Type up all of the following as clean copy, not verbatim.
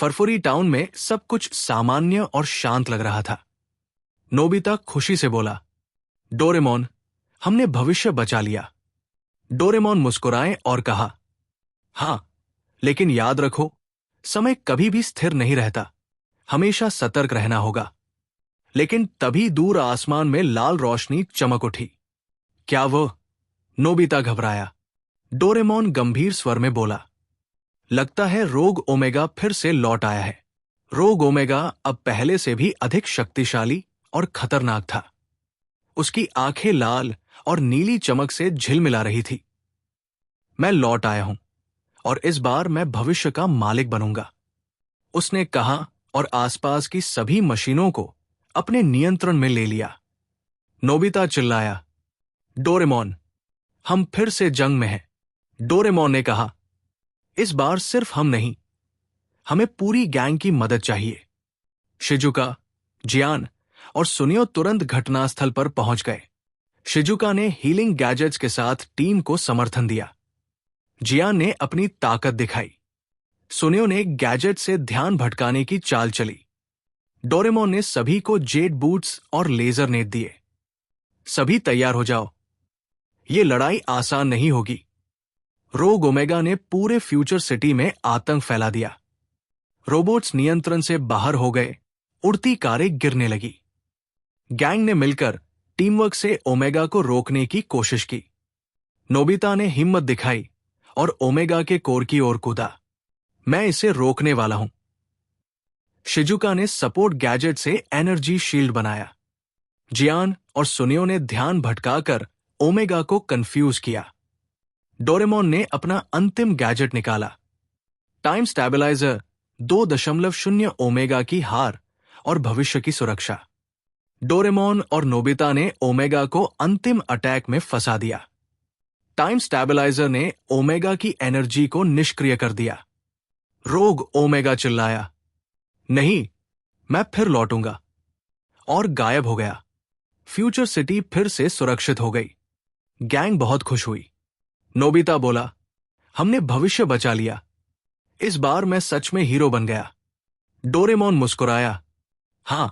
फरफरी town में सब कुछ सामान्य और शांत लग रहा था। नोबिता खुशी से बोला, डोरेमोन, हमने भविष्य बचा लिया। डोरेमोन मुस्कुराए और कहा, हाँ, लेकिन याद रखो, समय कभी भी स्थिर नहीं रहता, हमेशा सतर्क रहना होगा। लेकिन तभी दूर आसमान में लाल रोशनी चमक उठी। क्या वो? नोबिता घबराया। डोरेमोन गंभीर स्वर में बोला, लगता है रोग ओमेगा फिर से लौट आया है। रोग ओमेगा अब पहले से भी अधिक शक्तिशाली और खतरनाक था। उसकी आंखें लाल और नीली चमक से झिलमिला रही थी। मैं लौट आया हूं और इस बार मैं भविष्य का मालिक बनूंगा, उसने कहा और आसपास की सभी मशीनों को अपने नियंत्रण में ले लिया। नोबिता चिल्लाया, डोरेमोन, हम फिर से जंग में हैं। डोरेमोन ने कहा, इस बार सिर्फ हम नहीं, हमें पूरी गैंग की मदद चाहिए। शिजुका, जियान और सुनियो तुरंत घटनास्थल पर पहुंच गए। शिजुका ने हीलिंग गैजेट्स के साथ टीम को समर्थन दिया। जियान ने अपनी ताकत दिखाई। सुनियो ने गैजेट से ध्यान भटकाने की चाल चली। डोरेमोन ने सभी को जेट बूट्स और लेजर नेट दिए। सभी तैयार हो जाओ, ये लड़ाई आसान नहीं होगी। रोग ओमेगा ने पूरे फ्यूचर सिटी में आतंक फैला दिया। रोबोट्स नियंत्रण से बाहर हो गए, उड़ती कारें गिरने लगी। गैंग ने मिलकर टीमवर्क से ओमेगा को रोकने की कोशिश की। नोबिता ने हिम्मत दिखाई और ओमेगा के कोर की ओर कूदा। मैं इसे रोकने वाला हूं। शिजुका ने सपोर्ट गैजेट से एनर्जी शील्ड बनाया। जियान और सुनियो ने ध्यान भटकाकर ओमेगा को कंफ्यूज किया। डोरेमोन ने अपना अंतिम गैजेट निकाला। टाइम स्टेबलाइजर 2.0 ओमेगा की हार और भविष्य की सुरक्षा। डोरेमोन और नोबिता ने ओमेगा को अंतिम अटैक में फंसा दिया। टाइम स्टेबलाइजर ने ओमेगा की एनर्जी को निष्क्रिय कर दिया। रोग ओमेगा चिल्लाया, नहीं, मैं फिर लौटूंगा, और गायब हो गया। फ्यूचर सिटी फिर से सुरक्षित हो गई। गैंग बहुत खुश हुई। नोबिता बोला, हमने भविष्य बचा लिया, इस बार मैं सच में हीरो बन गया। डोरेमोन मुस्कुराया, हां,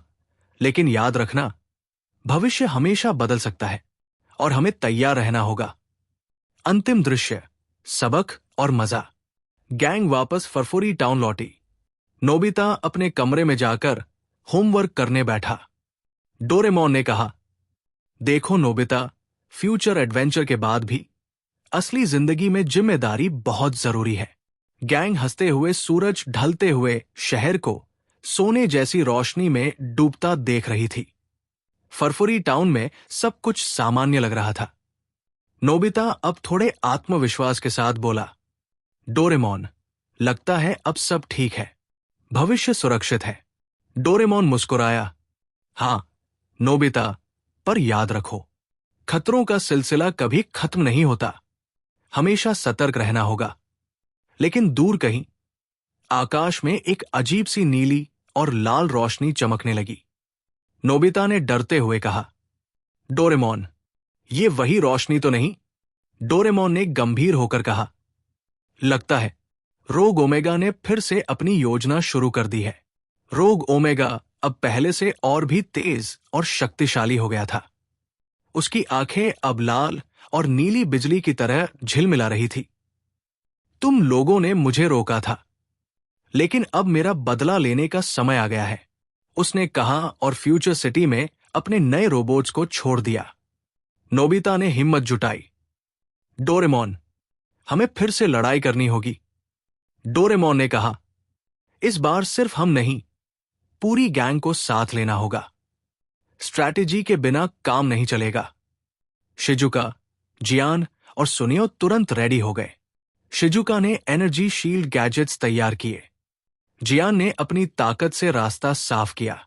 लेकिन याद रखना, भविष्य हमेशा बदल सकता है और हमें तैयार रहना होगा। अंतिम दृश्य, सबक और मजा। गैंग वापस फरफरी टाउन लौटी। नोबिता अपने कमरे में जाकर होमवर्क करने बैठा। डोरेमोन ने कहा, देखो नोबिता, फ्यूचर एडवेंचर के बाद भी असली जिंदगी में जिम्मेदारी बहुत जरूरी है। गैंग हंसते हुए सूरज ढलते हुए शहर को सोने जैसी रोशनी में डूबता देख रही थी। फरफरी टाउन में सब कुछ सामान्य लग रहा था। नोबिता अब थोड़े आत्मविश्वास के साथ बोला, डोरेमोन, लगता है अब सब ठीक है, भविष्य सुरक्षित है। डोरेमोन मुस्कुराया, हां नोबिता, पर याद रखो, खतरों का सिलसिला कभी खत्म नहीं होता, हमेशा सतर्क रहना होगा। लेकिन दूर कहीं आकाश में एक अजीब सी नीली और लाल रोशनी चमकने लगी। नोबिता ने डरते हुए कहा, डोरेमोन, ये वही रोशनी तो नहीं? डोरेमोन ने गंभीर होकर कहा, लगता है रोग ओमेगा ने फिर से अपनी योजना शुरू कर दी है। रोग ओमेगा अब पहले से और भी तेज और शक्तिशाली हो गया था। उसकी आंखें अब लाल और नीली बिजली की तरह झिलमिला रही थी। तुम लोगों ने मुझे रोका था, लेकिन अब मेरा बदला लेने का समय आ गया है, उसने कहा और फ्यूचर सिटी में अपने नए रोबोट्स को छोड़ दिया। नोबिता ने हिम्मत जुटाई, डोरेमोन, हमें फिर से लड़ाई करनी होगी। डोरेमोन ने कहा, इस बार सिर्फ हम नहीं, पूरी गैंग को साथ लेना होगा। स्ट्रैटेजी के बिना काम नहीं चलेगा। शिजुका, जियान और सुनियो तुरंत रेडी हो गए। शिजुका ने एनर्जी शील्ड गैजेट्स तैयार किए। जियान ने अपनी ताकत से रास्ता साफ किया।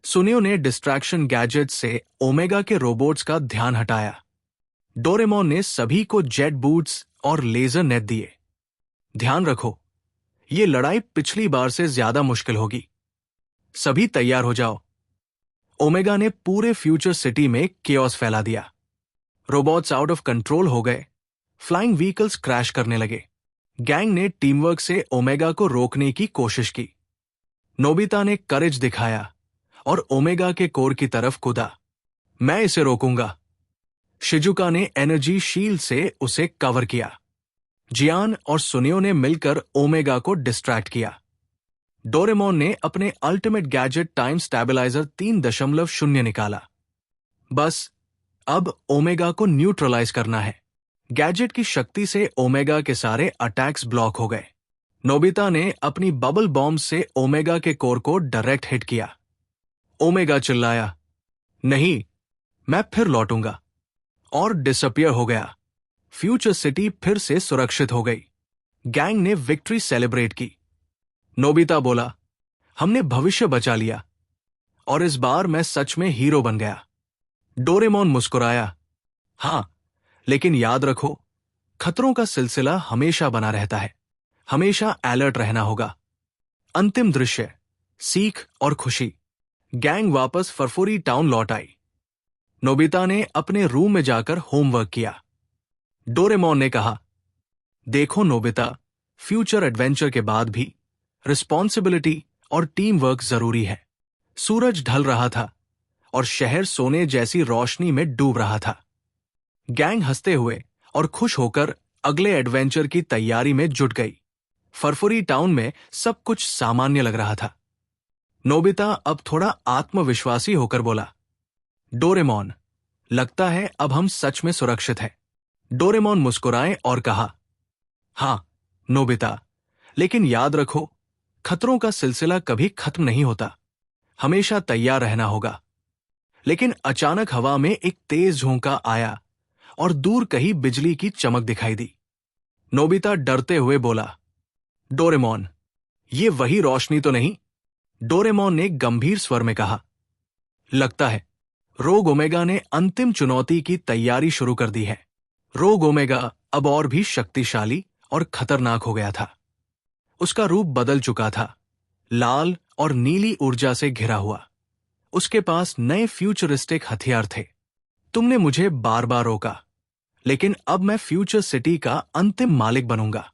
सुनियो ने डिस्ट्रैक्शन गैजेट से ओमेगा के रोबोट्स का ध्यान हटाया। डोरेमोन ने सभी को जेट बूट्स और लेजर नेट दिए। ध्यान रखो, ये लड़ाई पिछली बार से ज्यादा मुश्किल होगी। सभी तैयार हो जाओ। ओमेगा ने पूरे फ्यूचर सिटी में केओस फैला दिया। रोबोट्स आउट ऑफ कंट्रोल हो गए। फ्लाइंग व्हीकल्स क्रैश करने लगे। गैंग ने टीमवर्क से ओमेगा को रोकने की कोशिश की। नोबिता ने करेज दिखाया और ओमेगा के कोर की तरफ कूदा। मैं इसे रोकूंगा। शिजुका ने एनर्जी शील्ड से उसे कवर किया। जियान और सुनियो ने मिलकर ओमेगा को डिस्ट्रैक्ट किया। डोरेमोन ने अपने अल्टीमेट गैजेट टाइम स्टेबलाइजर 3.0 निकाला। बस अब ओमेगा को न्यूट्रलाइज करना है। गैजेट की शक्ति से ओमेगा के सारे अटैक्स ब्लॉक हो गए। नोबिता ने अपनी बबल बॉम्ब से ओमेगा के कोर को डायरेक्ट हिट किया। ओमेगा चिल्लाया, नहीं, मैं फिर लौटूंगा, और डिसअपियर हो गया। फ्यूचर सिटी फिर से सुरक्षित हो गई। गैंग ने विक्ट्री सेलिब्रेट की। नोबिता बोला, हमने भविष्य बचा लिया, और इस बार मैं सच में हीरो बन गया। डोरेमोन मुस्कुराया, हां, लेकिन याद रखो, खतरों का सिलसिला हमेशा बना रहता है। हमेशा अलर्ट रहना होगा। अंतिम दृश्य, सीख और खुशी। गैंग वापस फरफोरी टाउन लौट आई। नोबिता ने अपने रूम में जाकर होमवर्क किया। डोरेमोन ने कहा, देखो नोबिता, फ्यूचर एडवेंचर के बाद भी रिस्पॉन्सिबिलिटी और टीम वर्क जरूरी है। सूरज ढल रहा था और शहर सोने जैसी रोशनी में डूब रहा था। गैंग हंसते हुए और खुश होकर अगले एडवेंचर की तैयारी में जुट गई। फरफोरी टाउन में सब कुछ सामान्य लग रहा था। नोबिता अब थोड़ा आत्मविश्वासी होकर बोला, डोरेमोन, लगता है अब हम सच में सुरक्षित हैं। डोरेमोन मुस्कुराए और कहा, हां नोबिता, लेकिन याद रखो, खतरों का सिलसिला कभी खत्म नहीं होता। हमेशा तैयार रहना होगा। लेकिन अचानक हवा में एक तेज झोंका आया और दूर कहीं बिजली की चमक दिखाई दी। नोबिता डरते हुए बोला, डोरेमोन, ये वही रोशनी तो नहीं? डोरेमोन ने गंभीर स्वर में कहा, लगता है रोग ओमेगा ने अंतिम चुनौती की तैयारी शुरू कर दी है। रोग ओमेगा अब और भी शक्तिशाली और खतरनाक हो गया था। उसका रूप बदल चुका था, लाल और नीली ऊर्जा से घिरा हुआ। उसके पास नए फ्यूचरिस्टिक हथियार थे। तुमने मुझे बार बार रोका, लेकिन अब मैं फ्यूचर सिटी का अंतिम मालिक बनूंगा,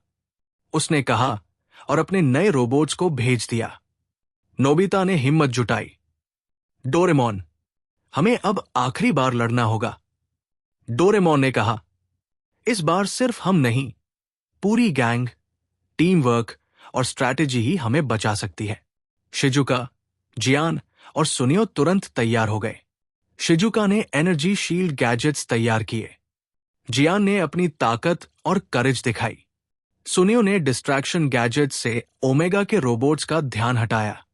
उसने कहा और अपने नए रोबोट्स को भेज दिया। नोबिता ने हिम्मत जुटाई। डोरेमोन, हमें अब आखिरी बार लड़ना होगा। डोरेमोन ने कहा, इस बार सिर्फ हम नहीं, पूरी गैंग, टीम वर्क और स्ट्रैटेजी ही हमें बचा सकती है। शिजुका, जियान और सुनियो तुरंत तैयार हो गए। शिजुका ने एनर्जी शील्ड गैजेट्स तैयार किए। जियान ने अपनी ताकत और करेज दिखाई। सुनियो ने डिस्ट्रैक्शन गैजेट्स से ओमेगा के रोबोट्स का ध्यान हटाया।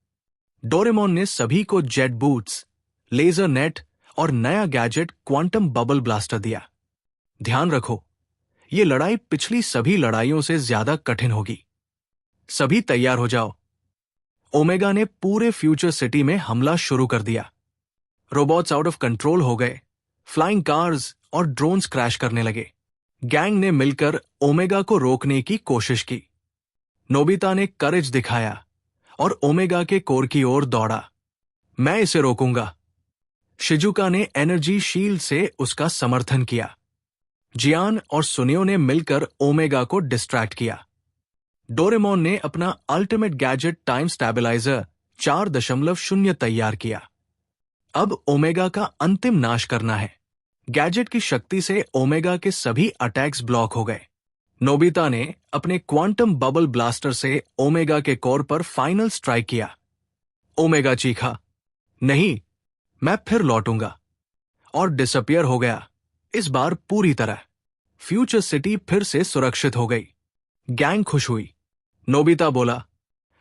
डोरेमोन ने सभी को जेट बूट्स, लेजर नेट और नया गैजेट क्वांटम बबल ब्लास्टर दिया। ध्यान रखो, ये लड़ाई पिछली सभी लड़ाइयों से ज्यादा कठिन होगी। सभी तैयार हो जाओ। ओमेगा ने पूरे फ्यूचर सिटी में हमला शुरू कर दिया। रोबोट्स आउट ऑफ कंट्रोल हो गए। फ्लाइंग कार्स और ड्रोन्स क्रैश करने लगे। गैंग ने मिलकर ओमेगा को रोकने की कोशिश की। नोबिता ने करेज दिखाया और ओमेगा के कोर की ओर दौड़ा। मैं इसे रोकूंगा। शिजुका ने एनर्जी शील्ड से उसका समर्थन किया। जियान और सुनियो ने मिलकर ओमेगा को डिस्ट्रैक्ट किया। डोरेमोन ने अपना अल्टीमेट गैजेट टाइम स्टेबलाइजर 4.0 तैयार किया। अब ओमेगा का अंतिम नाश करना है। गैजेट की शक्ति से ओमेगा के सभी अटैक्स ब्लॉक हो गए। नोबिता ने अपने क्वांटम बबल ब्लास्टर से ओमेगा के कोर पर फाइनल स्ट्राइक किया। ओमेगा चीखा, नहीं, मैं फिर लौटूंगा, और डिसअपियर हो गया, इस बार पूरी तरह। फ्यूचर सिटी फिर से सुरक्षित हो गई। गैंग खुश हुई। नोबिता बोला,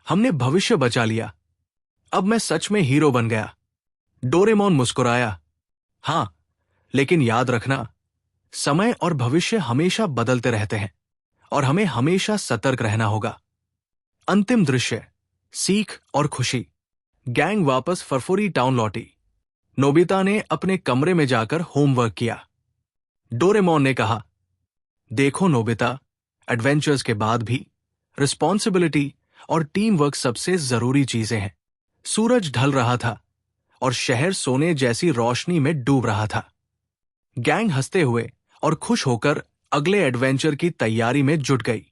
हमने भविष्य बचा लिया, अब मैं सच में हीरो बन गया। डोरेमोन मुस्कुराया, हां, लेकिन याद रखना, समय और भविष्य हमेशा बदलते रहते हैं और हमें हमेशा सतर्क रहना होगा। अंतिम दृश्य, सीख और खुशी। गैंग वापस फरफोरी टाउन लौटी। नोबिता ने अपने कमरे में जाकर होमवर्क किया। डोरेमोन ने कहा, देखो नोबिता, एडवेंचर्स के बाद भी रिस्पॉन्सिबिलिटी और टीम वर्क सबसे जरूरी चीजें हैं। सूरज ढल रहा था और शहर सोने जैसी रोशनी में डूब रहा था। गैंग हंसते हुए और खुश होकर अगले एडवेंचर की तैयारी में जुट गई।